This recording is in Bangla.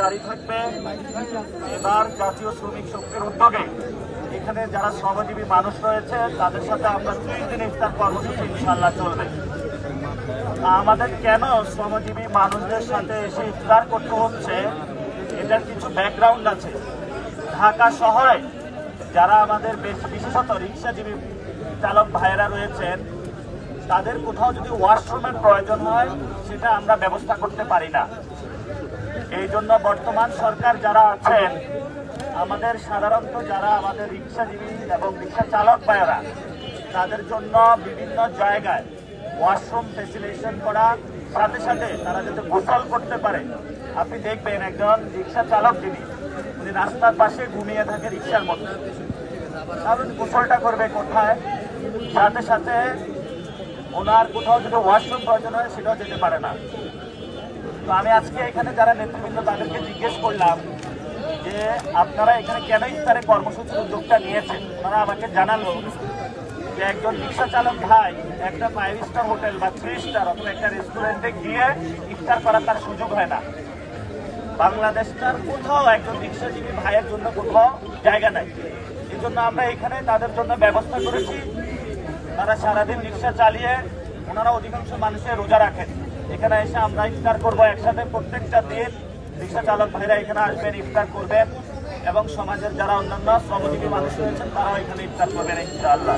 জারি থাকবে। এবার জাতীয় শ্রমিক শক্তির উদ্যোগে এখানে যারা শ্রমজীবী মানুষ রয়েছে তাদের সাথে আমরা 3 দিন ইফতার কর্মসূচি ইনশাআল্লাহ চলবে। আমাদের কেন শ্রমজীবী মানুষদের সাথে এসে ইফতার করতে হচ্ছে, এটার কিছু ব্যাকগ্রাউন্ড আছে। ঢাকা শহরে যারা আমাদের বিশেষত রিক্সাজীবী চালক ভাইয়েরা রয়েছেন, তাদের কোথাও যদি ওয়াশরুমের প্রয়োজন হয় সেটা আমরা ব্যবস্থা করতে পারি না। এই জন্য বর্তমান সরকার যারা আছেন, আমাদের সাধারণত যারা আমাদের রিক্সাজীবী এবং রিক্সা চালক ভাইয়েরা, তাদের জন্য বিভিন্ন জায়গায় ওয়াশরুম ফেসিলিটেশন করা, সাথে সাথে তারা যাতে গোসল করতে পারে। আপনি দেখবেন একজন রিক্সা চালক উনি রাস্তার পাশে ঘুমিয়ে থাকে রিক্সার মধ্যে, কারণ গোসলটা করবে কোথায়? সাথে সাথে ওনার কোথাও যদি ওয়াশরুম প্রয়োজন হয় সেটাও যেতে পারে না। তো আমি আজকে এখানে যারা নেতৃবৃন্দ তাদেরকে জিজ্ঞেস করলাম যে আপনারা এখানে কেন ইফতারের কর্মসূচির উদ্যোগটা নিয়েছেন। ওনারা আমাকে জানালো যে একজন রিক্সা চালক ভাই একটা 5 স্টার হোটেল বা 3 স্টার অথবা একটা রেস্টুরেন্টে গিয়ে ইফতার করার তার সুযোগ হয় না। বাংলাদেশটার কোথাও একজন রিক্সাজীবী ভাইয়ের জন্য কোথাও জায়গা নাই। এই জন্য আমরা এখানে তাদের জন্য ব্যবস্থা করেছি। তারা সারাদিন রিক্সা চালিয়ে, ওনারা অধিকাংশ মানুষের রোজা রাখেন। এখানে এসে আমরা ইফতার করবো একসাথে। প্রত্যেকটা দিন রিক্সা চালক ভাইরা এখানে আসবেন, ইফতার করবেন এবং সমাজের যারা অন্যান্য শ্রমজীবী মানুষ রয়েছেন তারাও এখানে ইফতার করবেন ইনশাআল্লাহ।